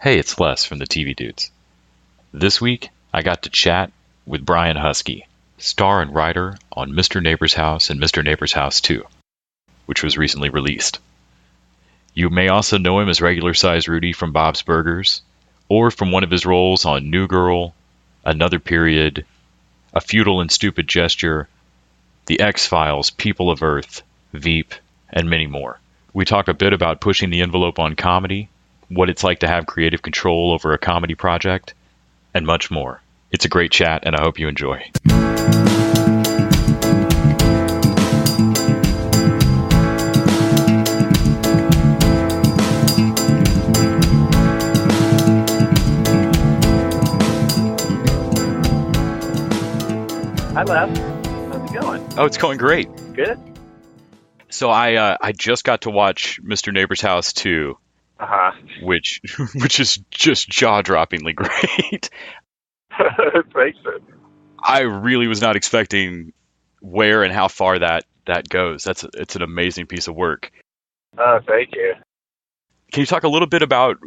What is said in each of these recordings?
Hey, it's Les from the TV Dudes. This week, I got to chat with Brian Huskey, star and writer on Mr. Neighbor's House and Mr. Neighbor's House 2, which was recently released. You may also know him as regular size Rudy from Bob's Burgers, or from one of his roles on New Girl, Another Period, A Futile and Stupid Gesture, The X-Files, People of Earth, Veep, and many more. We talk a bit about pushing the envelope on comedy, what it's like to have creative control over a comedy project, and much more. It's a great chat, and I hope you enjoy. Hi, Les. How's it going? Oh, it's going great. Good? So I just got to watch Mr. Neighbor's House 2, which is just jaw-droppingly great. Thanks. I really was not expecting where and how far that goes. It's an amazing piece of work. Oh, thank you. Can you talk a little bit about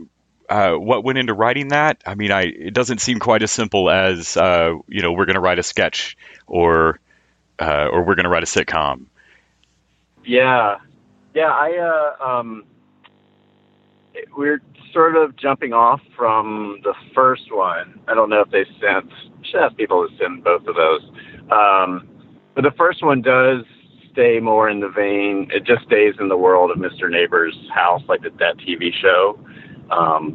what went into writing that? I mean, it doesn't seem quite as simple as we're going to write a sketch or we're going to write a sitcom. Yeah. We're sort of jumping off from the first one. I don't know if they sent. Should ask people to send both of those. But the first one does stay more in the vein. It just stays in the world of Mr. Neighbor's House, like that TV show.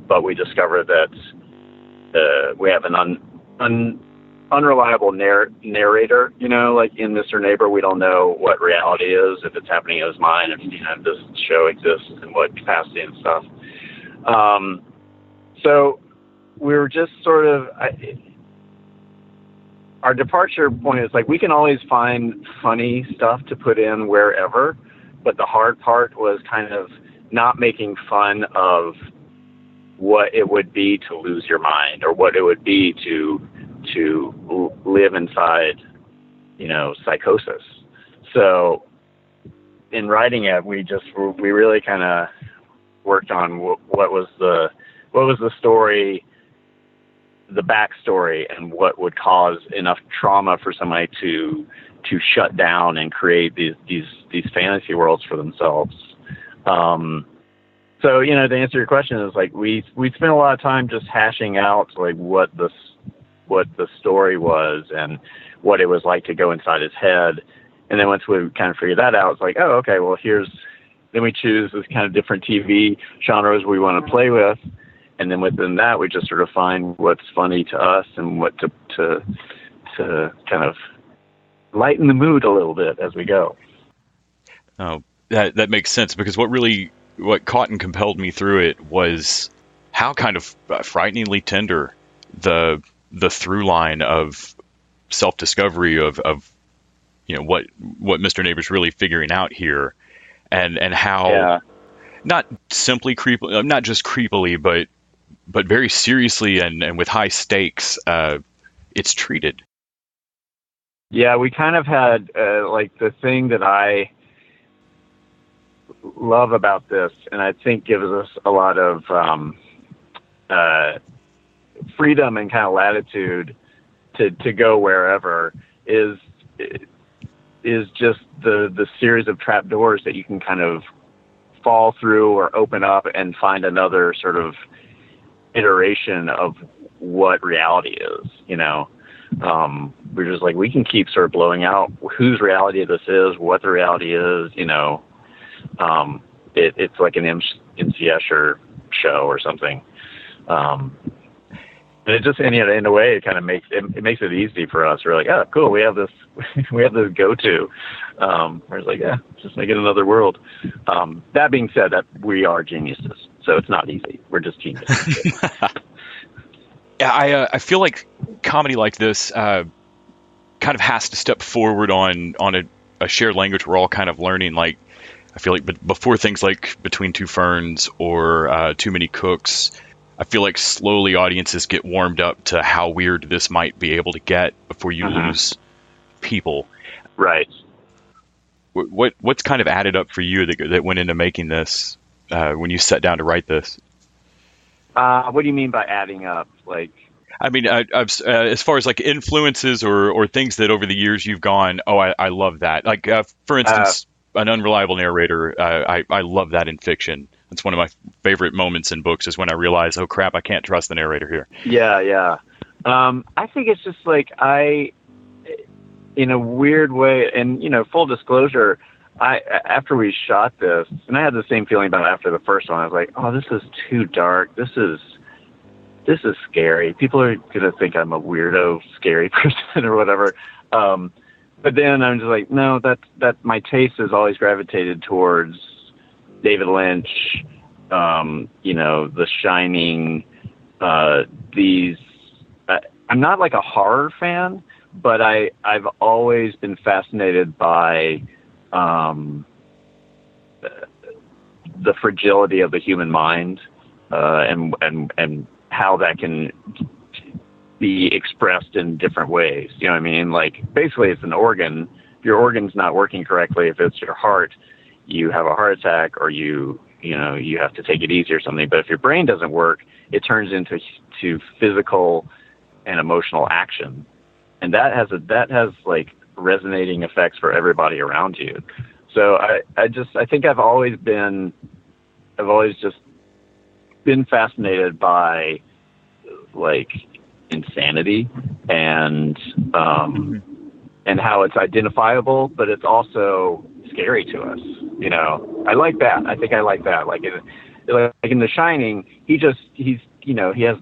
But we discover that we have an unreliable narrator. Like in Mr. Neighbor, we don't know what reality is, if it's happening in his mind, if this show exists in what capacity and stuff. So we were just sort of, our departure point is like, we can always find funny stuff to put in wherever, but the hard part was kind of not making fun of what it would be to lose your mind, or what it would be to live inside, psychosis. So in writing it, we really kind of worked on what was the story, the backstory, and what would cause enough trauma for somebody to shut down and create these fantasy worlds for themselves. So, to answer your question, is like we spent a lot of time just hashing out like what the story was and what it was like to go inside his head. And then once we kind of figured that out, it's like, oh, okay, well, then we choose this kind of different TV genres we want to play with. And then within that, we just sort of find what's funny to us and what to kind of lighten the mood a little bit as we go. Oh, that makes sense, because what caught and compelled me through it was how kind of frighteningly tender the through line of self-discovery of what Mr. Neighbor's really figuring out here, and how not simply not just creepily, but very seriously and with high stakes it's treated. Yeah, we kind of had like the thing that I love about this, and I think gives us a lot of freedom and kind of latitude to go wherever, is just the series of trapdoors that you can kind of fall through or open up and find another sort of iteration of what reality is. We're just like, we can keep sort of blowing out whose reality this is, what the reality is. It's like an MC Escher show or something. And it just, in a way, it kind of makes it easy for us. We're like, oh, cool, we have this go-to. We're like, yeah, just make it another world. That being said, that we are geniuses, so it's not easy. We're just geniuses. Yeah, I feel like comedy like this kind of has to step forward on a shared language we're all kind of learning. Like, I feel like before things like Between Two Ferns or Too Many Cooks, I feel like slowly audiences get warmed up to how weird this might be able to get before you lose people. Right. What's kind of added up for you that went into making this when you sat down to write this? What do you mean by adding up? Like, I mean, as far as like influences or things that over the years you've gone, oh, I love that. Like, for instance, an unreliable narrator. I love that in fiction. It's one of my favorite moments in books is when I realize, oh crap, I can't trust the narrator here. yeah. I think it's just like in a weird way, and full disclosure, after we shot this, and I had the same feeling about it after the first one. I was like, oh, this is too dark. This is scary. People are gonna think I'm a weirdo, scary person or whatever. But then I'm just like, no, that my taste has always gravitated towards David Lynch, The Shining. I'm not like a horror fan, but I've always been fascinated by the fragility of the human mind, and how that can be expressed in different ways. You know what I mean? Like, basically it's an organ. If your organ's not working correctly, if it's your heart, you have a heart attack, or you have to take it easy or something. But if your brain doesn't work, it turns into physical and emotional action. And that has like resonating effects for everybody around you. So I think I've always just been fascinated by like insanity and how it's identifiable, but it's also scary to us. I like that. I think I like that. Like in The Shining, he has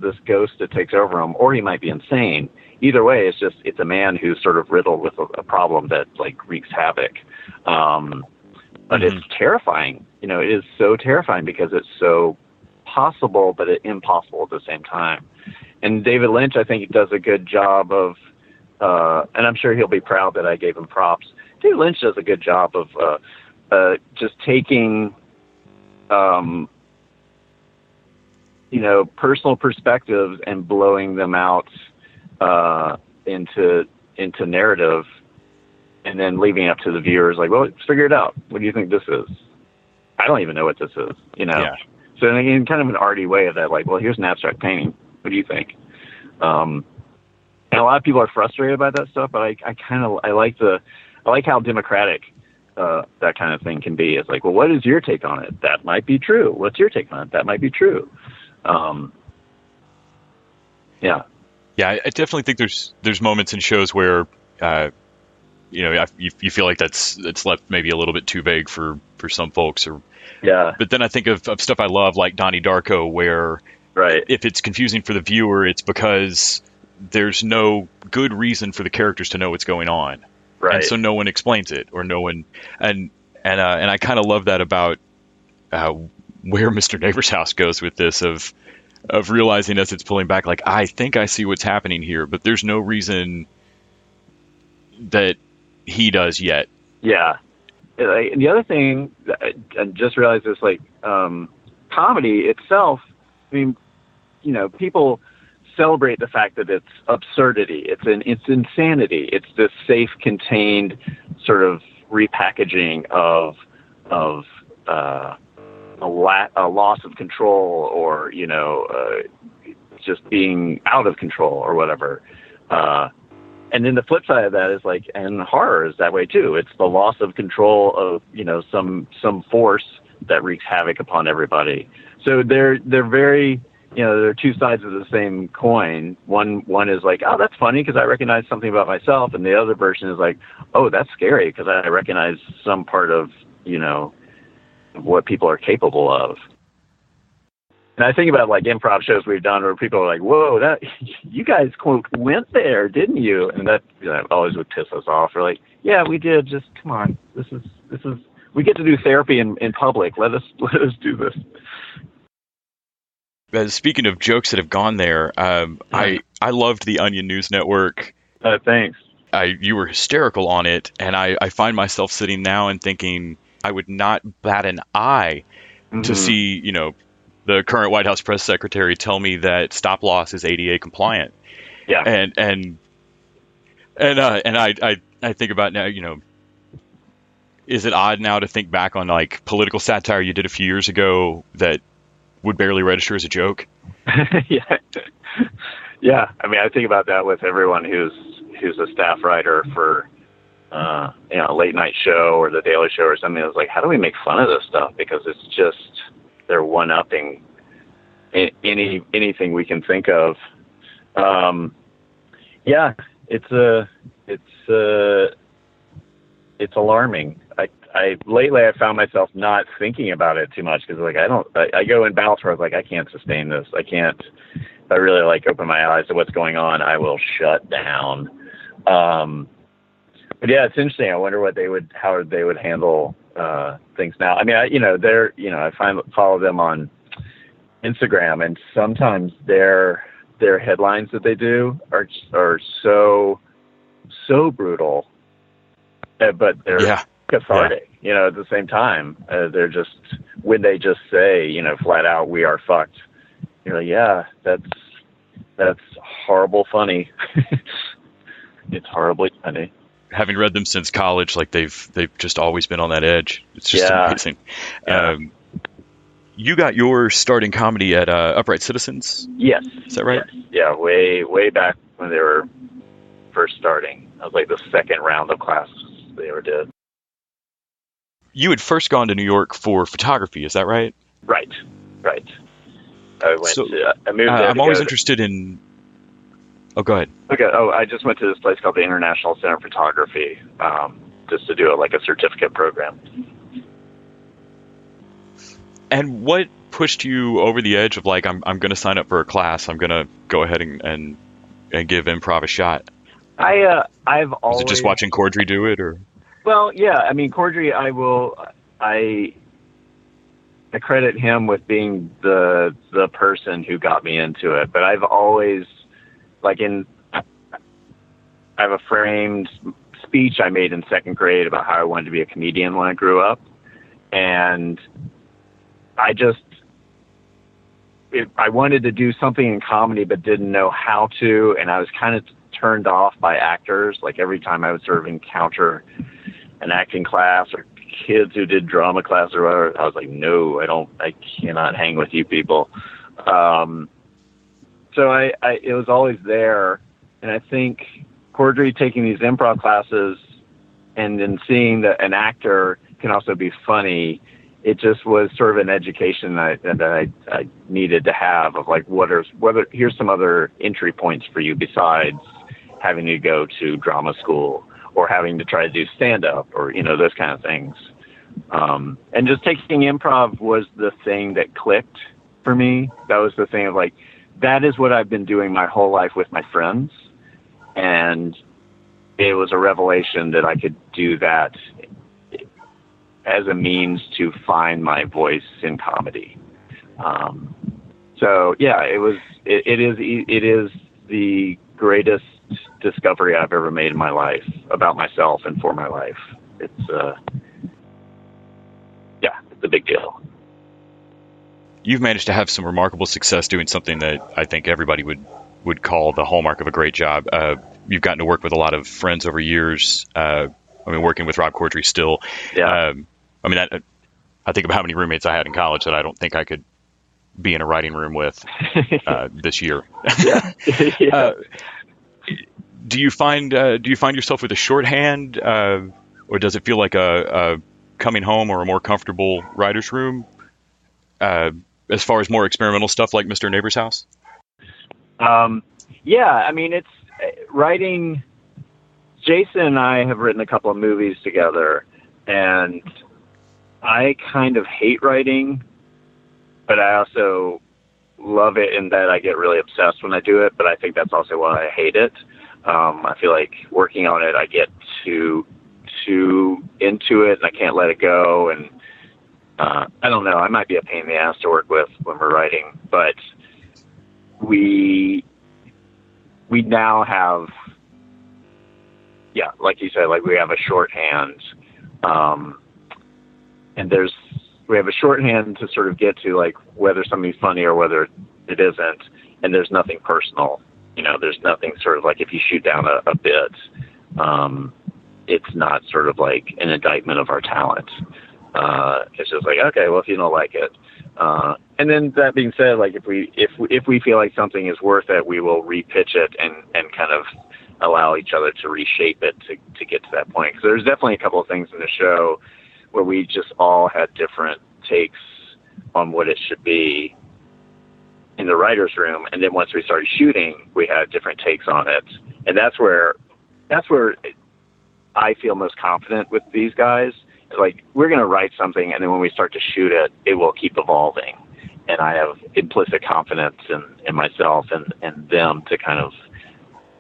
this ghost that takes over him, or he might be insane. Either way, it's a man who's sort of riddled with a problem that like wreaks havoc. But it's terrifying. It is so terrifying because it's so possible, but impossible at the same time. And David Lynch, I think, does a good job of, and I'm sure he'll be proud that I gave him props. David Lynch does a good job of just taking, personal perspectives and blowing them out into narrative, and then leaving it up to the viewers. Like, well, let's figure it out. What do you think this is? I don't even know what this is. Yeah. So in kind of an arty way of that, like, well, here's an abstract painting. What do you think? And a lot of people are frustrated by that stuff, but I like how democratic that kind of thing can be. It's like, well, what is your take on it? That might be true. What's your take on it? That might be true. Yeah. Yeah, I definitely think there's moments in shows where you feel like that's left maybe a little bit too vague for some folks, or yeah. But then I think of stuff I love, like Donnie Darko, where right, if it's confusing for the viewer, it's because there's no good reason for the characters to know what's going on, right? And so no one explains it, or no one, and I kind of love that about where Mr. Neighbor's House goes with this of realizing as it's pulling back, like, I think I see what's happening here, but there's no reason that he does yet. Yeah. And the other thing, I just realized is like comedy itself. I mean, people celebrate the fact that it's absurdity. It's insanity. It's this safe, contained sort of repackaging of a loss of control, or just being out of control or whatever. And then the flip side of that is like, and horror is that way too. It's the loss of control of, some force that wreaks havoc upon everybody. So they're very, they're two sides of the same coin. One is like, oh, that's funny because I recognize something about myself. And the other version is like, oh, that's scary because I recognize some part of, what people are capable of. And I think about like improv shows we've done where people are like, whoa, that you guys quote went there, didn't you? And that always would piss us off. We're like, yeah, we did. Just come on. This is we get to do therapy in public. Let us do this. Speaking of jokes that have gone there, I loved the Onion News Network. Thanks. You were hysterical on it, and I find myself sitting now and thinking I would not bat an eye to see, the current White House press secretary tell me that stop loss is ADA compliant. Yeah. And I think about now, is it odd now to think back on like political satire you did a few years ago that would barely register as a joke. Yeah. Yeah. I mean, I think about that with everyone who's a staff writer for, late night show or the Daily Show or something. It's like, how do we make fun of this stuff? Because it's just, they're one-upping anything we can think of. Yeah, it's alarming. Lately I found myself not thinking about it too much because I go in bouts where I was like, I can't sustain this. If I really open my eyes to what's going on, I will shut down. But yeah, it's interesting. I wonder how they would handle things now. I mean, I follow them on Instagram, and sometimes their headlines that they do are so brutal, but they're cathartic. At the same time, they're just when they just say, flat out, "We are fucked." You're like, yeah, that's horrible funny. It's horribly funny. Having read them since college, they've just always been on that edge. It's just amazing. Yeah. You got your start in comedy at Upright Citizens? Yes. Is that right? Yes. Yeah, way back when they were first starting. I was like the second round of classes they ever did. You had first gone to New York for photography, is that right? Right. I moved there. I'm always interested in... Oh, go ahead. Okay. Oh, I just went to this place called the International Center of Photography, just to do a certificate program. And what pushed you over the edge of I'm going to sign up for a class. I'm going to go ahead and give improv a shot. I've always... Was it just watching Cordry do it, or? Well, yeah. I mean, Cordry, I credit him with being the person who got me into it. But I've always I have a framed speech I made in second grade about how I wanted to be a comedian when I grew up, and I wanted to do something in comedy, but didn't know how to. And I was kind of turned off by actors. Every time I would sort of encounter an acting class or kids who did drama class or whatever, I was like, no, I cannot hang with you people. So it was always there. And I think Cordry taking these improv classes and then seeing that an actor can also be funny, it just was sort of an education that I needed to have of here's some other entry points for you besides having to go to drama school or having to try to do stand-up or, those kind of things. And just taking improv was the thing that clicked for me. That was the thing of that is what I've been doing my whole life with my friends. And it was a revelation that I could do that as a means to find my voice in comedy. So yeah, it is the greatest discovery I've ever made in my life about myself and for my life. It's a big deal. You've managed to have some remarkable success doing something that I think everybody would call the hallmark of a great job. You've gotten to work with a lot of friends over years. Working with Rob Corddry still. Yeah. I think of how many roommates I had in college that I don't think I could be in a writing room with this year. Yeah. Yeah. Do you find yourself with a shorthand, or does it feel like a coming home or a more comfortable writer's room? As far as more experimental stuff like Mr. Neighbor's House? Yeah, it's writing. Jason and I have written a couple of movies together, and I kind of hate writing, but I also love it in that I get really obsessed when I do it, but I think that's also why I hate it. I feel like working on it, I get too into it and I can't let it go. And I don't know, I might be a pain in the ass to work with when we're writing, but we now have, like you said, we have a shorthand, and we have a shorthand to sort of get to whether something's funny or whether it isn't, and there's nothing personal. There's nothing sort of if you shoot down a bit, it's not sort of an indictment of our talent. It's just like, okay, well, if you don't like it. And then that being said, like if we feel like something is worth it, we will repitch it and kind of allow each other to reshape it to get to that point. Because there's definitely a couple of things in the show where we just all had different takes on what it should be in the writer's room, and then once we started shooting, we had different takes on it, and that's where I feel most confident with these guys. Like, we're going to write something, and then when we start to shoot it, it will keep evolving, and I have implicit confidence in myself and them to kind of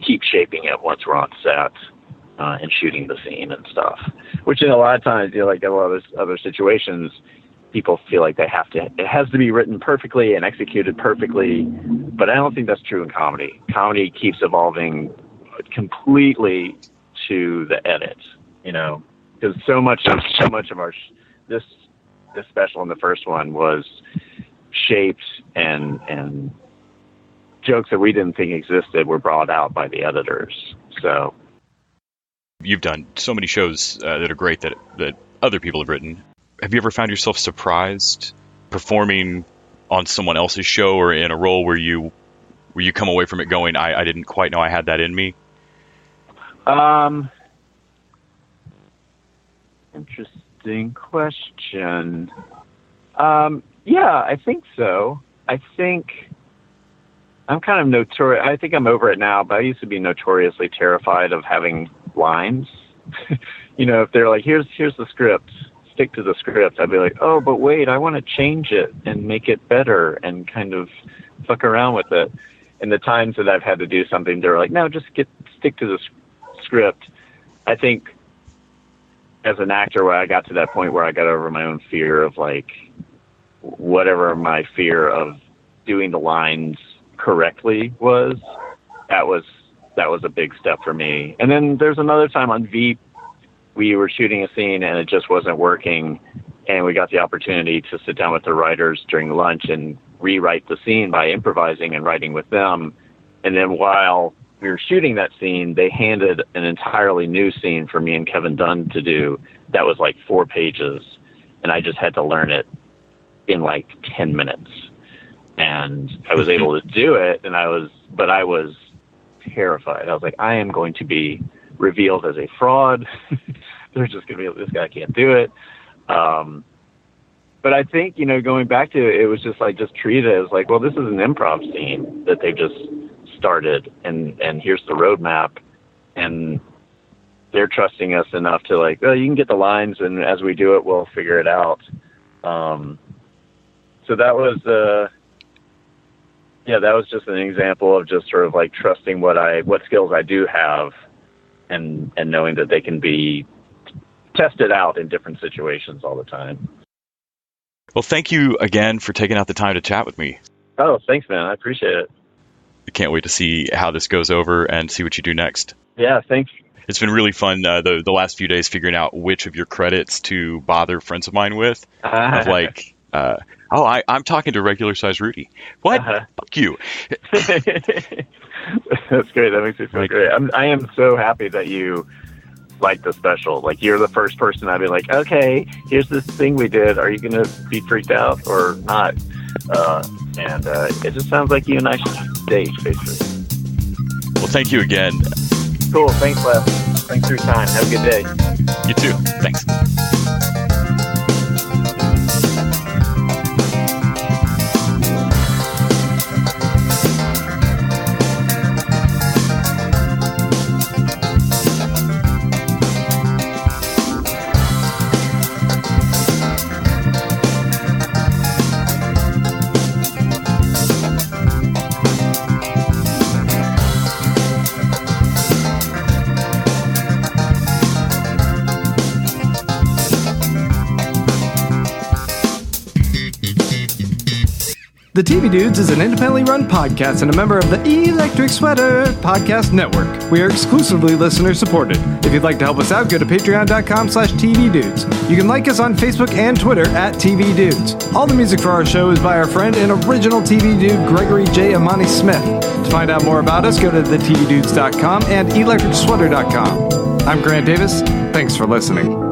keep shaping it once we're on set and shooting the scene and stuff. Which in a lot of times, like a lot of other situations, people feel like it has to be written perfectly and executed perfectly, but I don't think that's true in comedy. Comedy keeps evolving completely to the edit, because so much of our this special and the first one was shaped and jokes that we didn't think existed were brought out by the editors. So you've done so many shows that are great that other people have written. Have you ever found yourself surprised performing on someone else's show or in a role where you come away from it going, I didn't quite know I had that in me? Interesting question. Yeah, I think so. I think I'm kind of notorious. I think I'm over it now, but I used to be notoriously terrified of having lines. If they're like, here's the script, stick to the script, I'd be like, oh, but wait, I want to change it and make it better and kind of fuck around with it. And the times that I've had to do something, they're like, no, just stick to the script. I think as an actor, where I got to that point where I got over my own fear of like whatever my fear of doing the lines correctly was, that was a big step for me. And then there's another time on Veep, we were shooting a scene and it just wasn't working, and we got the opportunity to sit down with the writers during lunch and rewrite the scene by improvising and writing with them. And then while we were shooting that scene, they handed an entirely new scene for me and Kevin Dunn to do that was like 4 pages, and I just had to learn it in like 10 minutes. And I was able to do it, but I was terrified. I was like, I am going to be revealed as a fraud. They're just going to be, this guy can't do it. But I think, going back to it, it was just treat it as like, well, this is an improv scene that they've just started, and here's the roadmap, and they're trusting us enough to like, well, you can get the lines, and as we do it, we'll figure it out. So that was, that was just an example of just sort of like trusting what skills I do have, and knowing that they can be tested out in different situations all the time. Well, thank you again for taking out the time to chat with me. Oh, thanks, man. I appreciate it. I can't wait to see how this goes over and see what you do next. Yeah, thanks. It's been really fun the last few days figuring out which of your credits to bother friends of mine with. Of like, I'm talking to regular size Rudy. What? Fuck you. That's great. That makes me feel great. I am so happy that you like the special. Like, you're the first person I'd be like, okay, here's this thing we did. Are you going to be freaked out or not? And it just sounds like you and I should date, basically. Well, thank you again. Cool. Thanks, Les. Thanks for your time. Have a good day. You too. Thanks. The TV Dudes is an independently run podcast and a member of the Electric Sweater Podcast Network. We are exclusively listener-supported. If you'd like to help us out, go to patreon.com/tvdudes. You can like us on Facebook and Twitter @TVDudes. All the music for our show is by our friend and original TV dude, Gregory J. Amani Smith. To find out more about us, go to thetvdudes.com and electricsweater.com. I'm Grant Davis. Thanks for listening.